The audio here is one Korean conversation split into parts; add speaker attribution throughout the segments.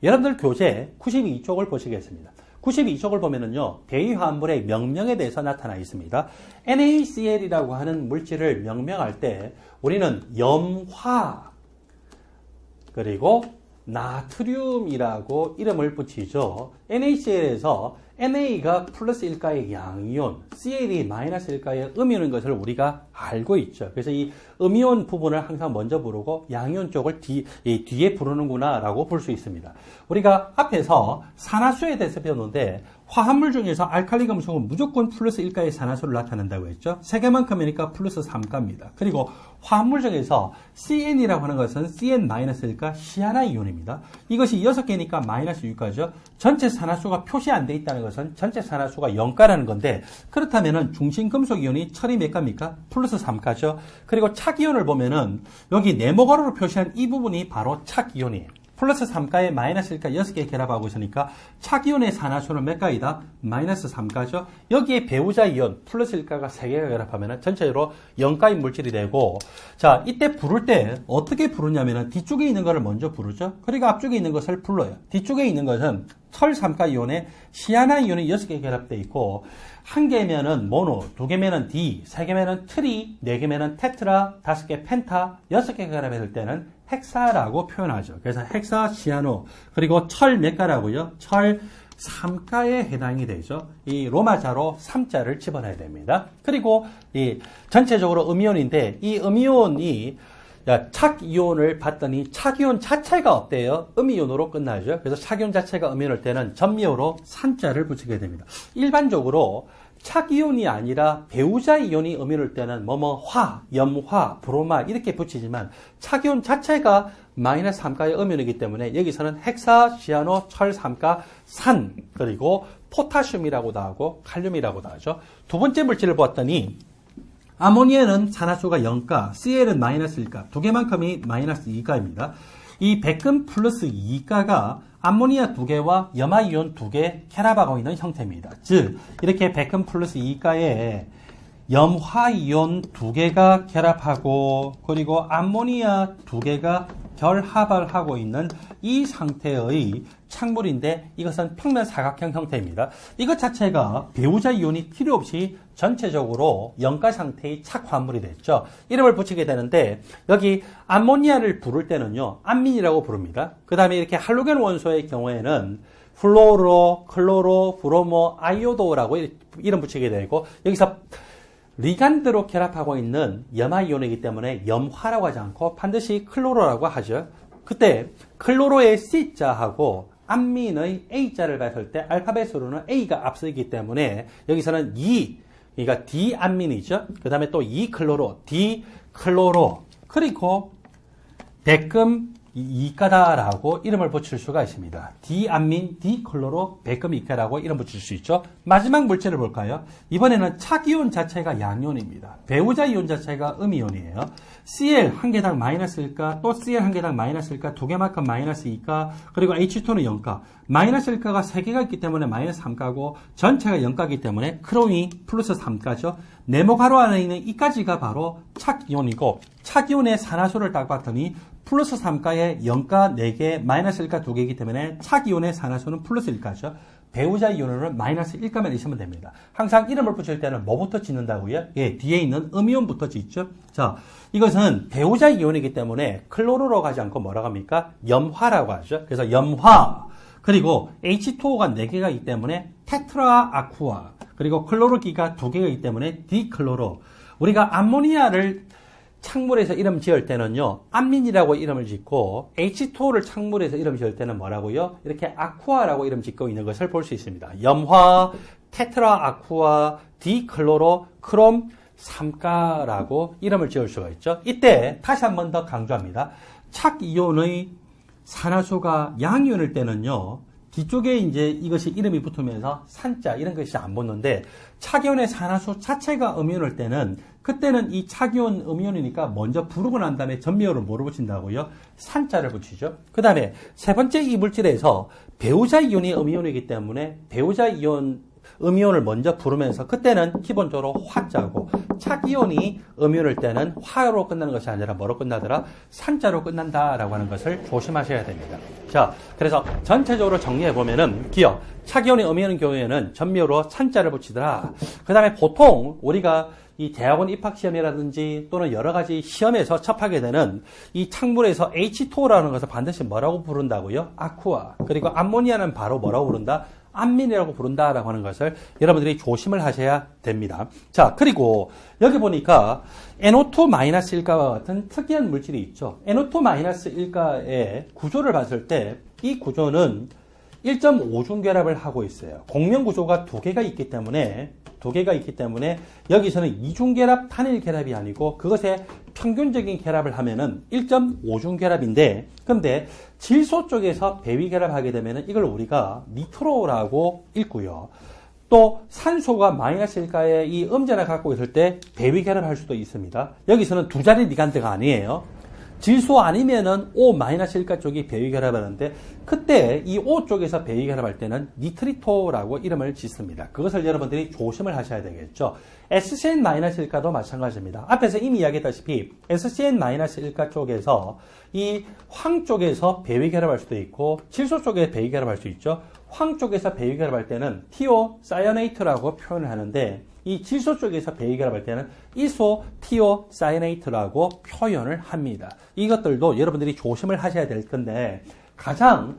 Speaker 1: 여러분들 교재 92쪽을 보시겠습니다. 92쪽을 보면은요, 대위화합물의 명명에 대해서 나타나 있습니다. NaCl이라고 하는 물질을 명명할 때 우리는 염화 그리고 나트륨이라고 이름을 붙이죠. NaCl에서 Na가 플러스일까의 양이온, Cl이 마이너스일까의 음이온인 것을 우리가 알고 있죠. 그래서 이 음이온 부분을 항상 먼저 부르고 양이온 쪽을 뒤에 부르는구나 라고 볼 수 있습니다. 우리가 앞에서 산화수에 대해서 배웠는데 화합물 중에서 알칼리 금속은 무조건 플러스 1가의 산화수를 나타낸다고 했죠. 3개만큼이니까 플러스 3가입니다. 그리고 화합물 중에서 CN이라고 하는 것은 CN-1가 시아나이온입니다. 이것이 6개니까 마이너스 6가죠. 전체 산화수가 표시 안 돼 있다는 것은 전체 산화수가 0가라는 건데, 그렇다면 중심금속이온이 철이 몇 가입니까? 플러스 3가죠. 그리고 착이온을 보면은 여기 네모가로로 표시한 이 부분이 바로 착이온이에요. 플러스 3가에 마이너스 1가 6개 결합하고 있으니까 착이온의 산화수는 몇 가이다? 마이너스 3가죠. 여기에 배우자 이온 플러스 1가가 3개가 결합하면 전체적으로 0가인 물질이 되고, 자, 이때 부를 때 어떻게 부르냐면 뒤쪽에 있는 것을 먼저 부르죠. 그리고 앞쪽에 있는 것을 불러요. 뒤쪽에 있는 것은 철 3가 이온에 시아나 이온이 6개 결합되어 있고, 1개면은 모노, 2개면은 디, 3개면은 트리, 4개면은 테트라, 5개 펜타, 6개 결합했을 때는 헥사라고 표현하죠. 그래서 헥사 시아노, 그리고 철 몇 가라고요? 철 3가에 해당이 되죠. 이 로마자로 3자를 집어넣어야 됩니다. 그리고 이 전체적으로 음이온인데, 이 음이온이 착이온을 봤더니 착이온 자체가 없대요. 음이온으로 끝나죠. 그래서 착이온 자체가 음이온일 때는 전미호로 산자를 붙이게 됩니다. 일반적으로 착이온이 아니라 배우자 이온이 음이온일 때는 화, 염화, 브로마 이렇게 붙이지만 착이온 자체가 마이너스 3가의 음이온이기 때문에 여기서는 헥사, 시아노, 철 3가, 산, 그리고 포타슘이라고도 하고 칼륨이라고도 하죠. 두 번째 물질을 보았더니 아모니아는 산화수가 0가, Cl은 마이너스 1가, 두 개만큼이 마이너스 2가입니다. 이 백금 플러스 2가가 암모니아 2개와 염화이온 2개 결합하고 있는 형태입니다. 즉, 이렇게 백금 플러스 2가에 염화이온 2개가 결합하고, 그리고 암모니아 2개가 결합을 하고 있는 이 상태의 착물인데, 이것은 평면 사각형 형태입니다. 이것 자체가 배우자 이온이 필요 없이 전체적으로 염가 상태의 착화합물이 됐죠. 이름을 붙이게 되는데, 여기 암모니아를 부를 때는요, 암민이라고 부릅니다. 그 다음에 이렇게 할로겐 원소의 경우에는 플로로, 클로로, 브로모, 아이오도라고 이름 붙이게 되고, 여기서 리간드로 결합하고 있는 염화이온이기 때문에 염화라고 하지 않고 반드시 클로로라고 하죠. 그때 클로로의 C자하고 암민의 A자를 봤을 때 알파벳으로는 A가 앞서있기 때문에 여기서는 그러니까 디암민이죠. 그 다음에 또 클로로, 디클로로, 그리고 백금 2가다라고 이름을 붙일 수가 있습니다. 디암민, 디클로로, 백금 2가라고 이름 붙일 수 있죠. 마지막 물질을 볼까요? 이번에는 착이온 자체가 양이온입니다. 배우자 이온 자체가 음이온이에요. Cl 한 개당 마이너스 1가, 또 Cl 한 개당 마이너스 1가, 두 개만큼 마이너스 2가, 그리고 H2는 0가. 마이너스 1가가 3개가 있기 때문에 마이너스 3가고, 전체가 0가이기 때문에 크롬이 플러스 3가죠. 네모 가로 안에 있는 이까지가 바로 착이온이고, 착이온의 산화수를 딱 봤더니 플러스 3가에 0가 4개, 마이너스 1가 2개이기 때문에 착이온의 산화수는 플러스 1가죠. 배우자 이온으로는 마이너스 1가만 있으면 됩니다. 항상 이름을 붙일 때는 뭐부터 짓는다고요? 예, 뒤에 있는 음이온부터 짓죠. 자, 이것은 배우자 이온이기 때문에 클로로로 가지 않고 뭐라고 합니까? 염화라고 하죠. 그래서 염화, 그리고 H2O가 4개가 있기 때문에 테트라 아쿠아, 그리고 클로로기가 2개가 있기 때문에 디클로로. 우리가 암모니아를 착물에서 이름 지을 때는요, 암민이라고 이름을 짓고, H2O를 착물에서 이름 지을 때는 뭐라고요? 이렇게 아쿠아라고 이름 짓고 있는 것을 볼 수 있습니다. 염화, 테트라 아쿠아, 디클로로, 크롬 3가라고 이름을 지을 수가 있죠. 이때 다시 한 번 더 강조합니다. 착이온의 산화수가 양이온일 때는요, 뒤쪽에 이제 이것이 이름이 붙으면서 산자 이런 것이 안 붙는데, 착이온의 산화수 자체가 음이온일 때는 그때는 이 착이온 음이온이니까 먼저 부르고 난 다음에 전미호를 뭐로 붙인다고요? 산자를 붙이죠. 그 다음에 세 번째 이 물질에서 배우자 이온이 음이온이기 때문에 배우자 이온 음이온을 먼저 부르면서 그때는 기본적으로 화자고 착이온이 음이온일 때는 화로 끝나는 것이 아니라 뭐로 끝나더라? 산자로 끝난다라고 하는 것을 조심하셔야 됩니다. 자, 그래서 전체적으로 정리해 보면은 기억 착이온이 음이온인 경우에는 전미호로 산자를 붙이더라. 그 다음에 보통 우리가 이 대학원 입학시험이라든지 또는 여러 가지 시험에서 접하게 되는 이 창문에서 H2O라는 것을 반드시 뭐라고 부른다고요? 아쿠아. 그리고 암모니아는 바로 뭐라고 부른다? 암민이라고 부른다라고 하는 것을 여러분들이 조심을 하셔야 됩니다. 자, 그리고 여기 보니까 NO2-1가와 같은 특이한 물질이 있죠. NO2-1가의 구조를 봤을 때 이 구조는 1.5중 결합을 하고 있어요. 공명 구조가 두 개가 있기 때문에 여기서는 2중 결합, 단일 결합이 아니고 그것의 평균적인 결합을 하면은 1.5중 결합인데, 근데 질소 쪽에서 배위 결합하게 되면은 이걸 우리가 니트로라고 읽고요. 또 산소가 -1가의 이 음전을 갖고 있을 때 배위 결합할 수도 있습니다. 여기서는 두 자리 리간드가 아니에요. 질소 아니면은 O-1가 쪽이 배위 결합하는데 그때 이 O 쪽에서 배위 결합할 때는 니트리토라고 이름을 짓습니다. 그것을 여러분들이 조심을 하셔야 되겠죠. SCN-1가도 마찬가지입니다. 앞에서 이미 이야기했다시피 SCN-1가 쪽에서 이 황 쪽에서 배위 결합할 수도 있고 질소 쪽에 배위 결합할 수 있죠. 황 쪽에서 배위 결합할 때는 티오사이어네이트라고 표현을 하는데 이 질소 쪽에서 배위 결합할 때는 이소티오사이어네이트라고 표현을 합니다. 이것들도 여러분들이 조심을 하셔야 될 건데 가장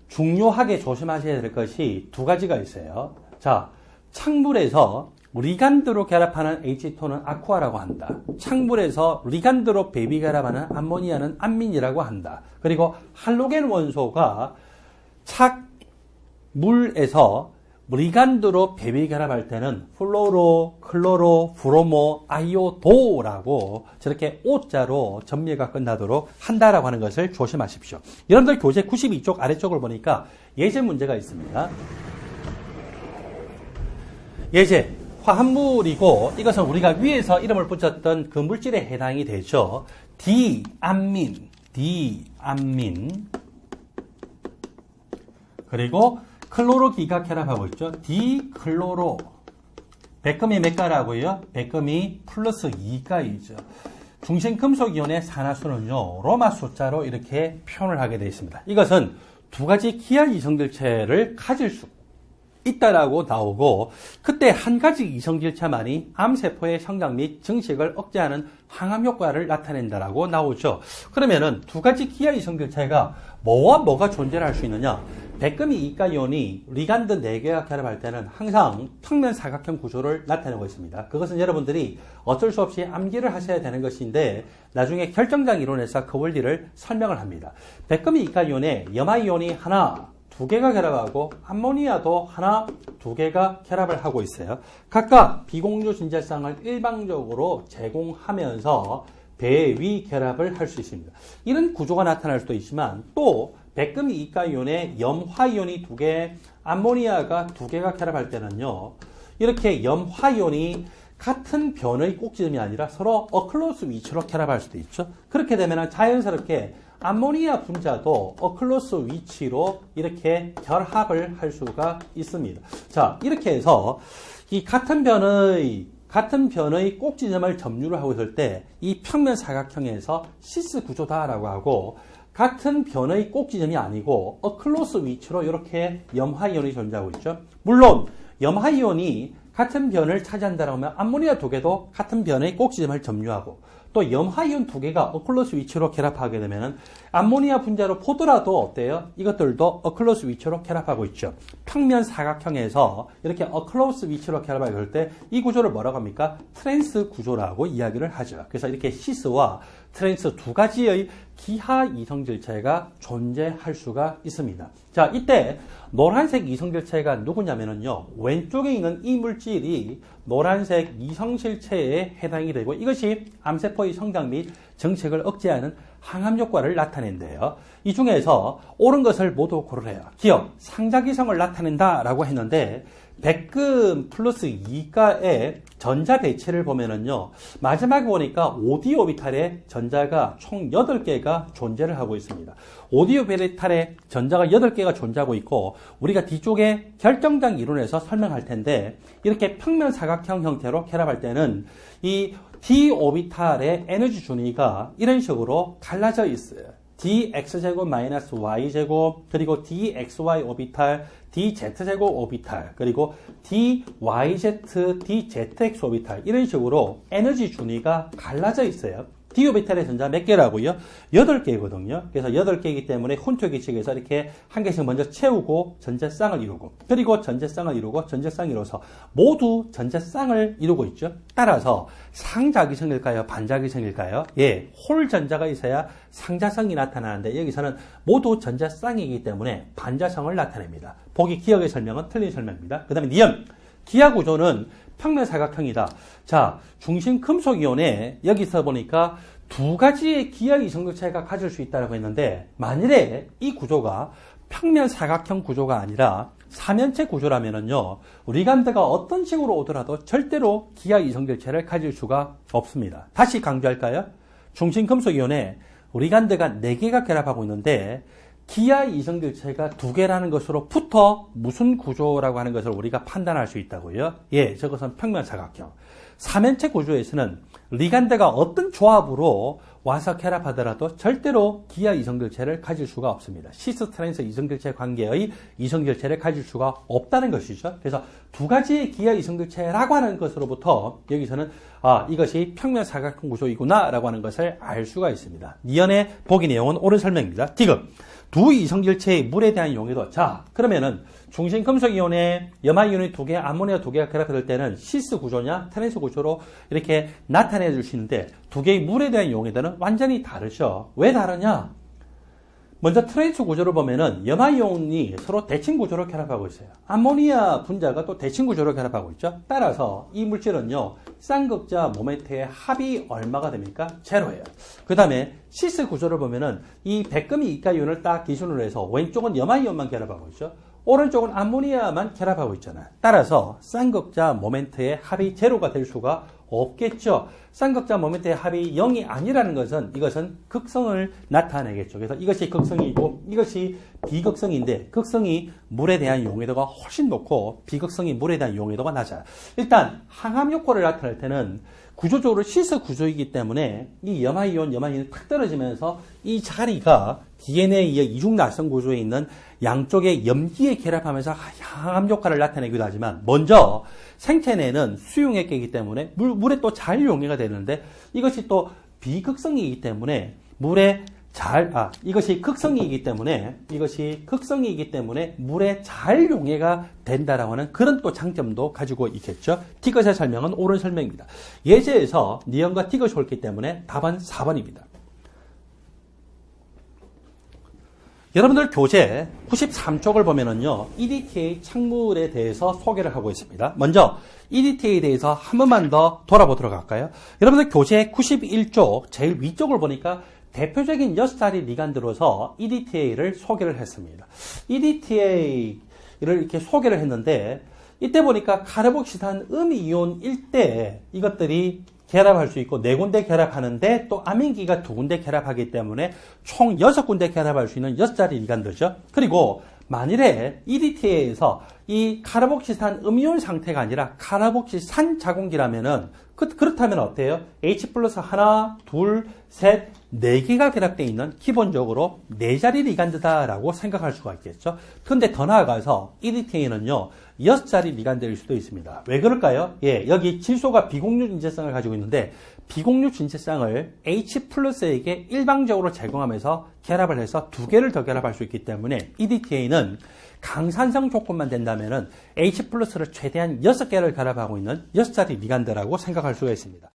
Speaker 1: 중요하게 조심하셔야 될 것이 두 가지가 있어요. 자, 창물에서 리간드로 결합하는 H2는 아쿠아라고 한다. 창물에서 리간드로 배위 결합하는 암모니아는 암민이라고 한다. 그리고 할로겐 원소가 착물에서 리간드로 배위 결합할 때는 플로로, 클로로, 브로모, 아이오도라고 저렇게 O자로 전미가 끝나도록 한다라고 하는 것을 조심하십시오. 여러분들 교재 92쪽 아래쪽을 보니까 예제 문제가 있습니다. 예제, 화합물이고 이것은 우리가 위에서 이름을 붙였던 그 물질에 해당이 되죠. 디암민, 그리고 클로로기가 결합하고 있죠. 디클로로. 백금이 몇 가라고요? 백금이 플러스 2가이죠. 중性금속이온의 산화수는요, 로마 숫자로 이렇게 표현을 하게 되어 있습니다. 이것은 두 가지 기하 이성질체를 가질 수 있다라고 나오고, 그때 한 가지 이성질체만이 암세포의 성장 및 증식을 억제하는 항암 효과를 나타낸다라고 나오죠. 그러면은 두 가지 기하 이성질체가 뭐와 뭐가 존재할 수 있느냐? 백금이 2가이온이 리간드 4개가 결합할 때는 항상 평면 사각형 구조를 나타내고 있습니다. 그것은 여러분들이 어쩔 수 없이 암기를 하셔야 되는 것인데 나중에 결정장 이론에서 그 원리를 설명을 합니다. 백금이 2가이온에 염화이온이 하나, 2개가 결합하고 암모니아도 하나, 2개가 결합을 하고 있어요. 각각 비공유 진제성을 일방적으로 제공하면서 배위 결합을 할 수 있습니다. 이런 구조가 나타날 수도 있지만 또 백금이 2가이온에 염화이온이 2개, 암모니아가 2개가 결합할 때는요, 이렇게 염화이온이 같은 변의 꼭지점이 아니라 서로 어클로스 위치로 결합할 수도 있죠. 그렇게 되면 자연스럽게 암모니아 분자도 어클로스 위치로 이렇게 결합을 할 수가 있습니다. 자, 이렇게 해서 이 같은 변의 꼭지점을 점유를 하고 있을 때 이 평면 사각형에서 시스 구조다라고 하고, 같은 변의 꼭지점이 아니고 어클로스 위치로 이렇게 염화이온이 존재하고 있죠. 물론 염화이온이 같은 변을 차지한다고 하면 암모니아 2개도 같은 변의 꼭지점을 점유하고, 또 염화이온 2개가 어클로스 위치로 결합하게 되면 암모니아 분자로 보더라도 어때요? 이것들도 어클로스 위치로 결합하고 있죠. 평면 사각형에서 이렇게 어클로스 위치로 결합하게 될 때 이 구조를 뭐라고 합니까? 트랜스 구조라고 이야기를 하죠. 그래서 이렇게 시스와 트랜스 두 가지의 기하 이성질체가 존재할 수가 있습니다. 자, 이때 노란색 이성질체가 누구냐면요, 왼쪽에 있는 이 물질이 노란색 이성질체에 해당이 되고 이것이 암세포의 성장 및 증식을 억제하는 항암 효과를 나타낸대요. 이 중에서 옳은 것을 모두 고르래요. 기억, 상자기성을 나타낸다라고 했는데 백금 플러스 2가의 전자 배치를 보면은요, 마지막에 보니까 오디 오비탈에 전자가 총 8개가 존재를 하고 있습니다. 오디 오비탈에 전자가 8개가 존재하고 있고, 우리가 뒤쪽에 결정장 이론에서 설명할 텐데, 이렇게 평면 사각형 형태로 결합할 때는 이 d 오비탈의 에너지 준위가 이런 식으로 갈라져 있어요. dx제곱 마이너스 y제곱, 그리고 dxy 오비탈, dz제곱 오비탈, 그리고 dyz, dzx 오비탈, 이런 식으로 에너지 준위가 갈라져 있어요. d 오비탈의 전자 몇 개라고요? 8개거든요. 그래서 8개이기 때문에 훈투 규칙에서 이렇게 한 개씩 먼저 채우고 전자쌍을 이루고, 그리고 전자쌍을 이루고 전자쌍을 이루어서 모두 전자쌍을 이루고 있죠. 따라서 상자기성일까요? 반자기성일까요? 예, 홀 전자가 있어야 상자성이 나타나는데 여기서는 모두 전자쌍이기 때문에 반자성을 나타냅니다. 보기 기억의 설명은 틀린 설명입니다. 그 다음에 니은, 기하 구조는 평면 사각형이다. 자, 중심 금속이온에 여기서 보니까 두 가지의 기하 이성격체가 가질 수 있다고 했는데, 만일에 이 구조가 평면 사각형 구조가 아니라 삼연체 구조라면은요, 리간드가 어떤 식으로 오더라도 절대로 기하 이성결체를 가질 수가 없습니다. 다시 강조할까요? 중심 금속이온에 리간드가 4개가 결합하고 있는데 기하 이성결체가 2개라는 것으로부터 무슨 구조라고 하는 것을 우리가 판단할 수 있다고요? 예, 저것은 평면 사각형. 삼연체 구조에서는 리간드가 어떤 조합으로 와서 결합하더라도 절대로 기하 이성결체를 가질 수가 없습니다. 시스 트랜스 이성결체 관계의 이성결체를 가질 수가 없다는 것이죠. 그래서 두 가지의 기하 이성결체라고 하는 것으로부터 여기서는 이것이 평면 사각형 구조이구나 라고 하는 것을 알 수가 있습니다. 니은의 보기 내용은 옳은 설명입니다. 디귿. 두 이성결체의 물에 대한 용해도. 자, 그러면은 중심 금속이온에 염화이온이 2개, 암모니아 2개가 결합될 때는 시스 구조냐 트랜스 구조로 이렇게 나타내 줄 수 있는데, 2개의 물에 대한 용해도는 완전히 다르죠. 왜 다르냐? 먼저 트랜스 구조를 보면은 염화이온이 서로 대칭 구조로 결합하고 있어요. 암모니아 분자가 또 대칭 구조로 결합하고 있죠. 따라서 이 물질은요, 쌍극자 모멘트의 합이 얼마가 됩니까? 제로예요. 그 다음에 시스 구조를 보면은 이 백금이 이가이온을 딱 기준으로 해서 왼쪽은 염화이온만 결합하고 있죠. 오른쪽은 암모니아만 결합하고 있잖아요. 따라서 쌍극자 모멘트의 합이 제로가 될 수가 없겠죠. 쌍극자 모멘트의 합이 0이 아니라는 것은 이것은 극성을 나타내겠죠. 그래서 이것이 극성이고 이것이 비극성인데, 극성이 물에 대한 용해도가 훨씬 높고 비극성이 물에 대한 용해도가 낮아요. 일단 항암 효과를 나타낼 때는 구조적으로 시스 구조이기 때문에 이 염화이온이 탁 떨어지면서 이 자리가 DNA의 이중 날성 구조에 있는 양쪽의 염기에 결합하면서 항암 효과를 나타내기도 하지만, 먼저 생체 내는 수용액이기 때문에 물에 또 잘 용해가 되는데, 이것이 또 비극성이기 때문에 이것이 극성이기 때문에 물에 잘 용해가 된다라고 하는 그런 또 장점도 가지고 있겠죠. 디귿의 설명은 옳은 설명입니다. 예제에서 니은과 디귿이 옳기 때문에 답은 4번입니다. 여러분들 교재 93쪽을 보면은요, EDTA 착물에 대해서 소개를 하고 있습니다. 먼저 EDTA에 대해서 한 번만 더 돌아보도록 할까요? 여러분들 교재 91쪽 제일 위쪽을 보니까 대표적인 6자리 리간드로서 EDTA를 소개를 했습니다. EDTA를 이렇게 소개를 했는데, 이때 보니까 카르복시산 음이온일 때 이것들이 결합할 수 있고 4군데 결합하는데, 또 아민기가 2군데 결합하기 때문에 총 6군데 결합할 수 있는 6자리 리간드죠. 그리고 만일에 EDTA에서 이 카르복시산 음이온 상태가 아니라 카르복시산 자공기라면은 그렇다면 어때요? H 플러스 하나, 둘, 셋, 4개가 결합되어 있는 기본적으로 4자리 리간드다라고 생각할 수가 있겠죠. 그런데 더 나아가서 EDTA는요, 6자리 리간드일 수도 있습니다. 왜 그럴까요? 예, 여기 질소가 비공유 진체성을 가지고 있는데, 비공유 진체성을 H 플러스에게 일방적으로 제공하면서 결합을 해서 2개를 더 결합할 수 있기 때문에 EDTA는 강산성 조건만 된다면은 H 플러스를 최대한 6개를 결합하고 있는 6자리 리간드라고 생각할 수가 있습니다.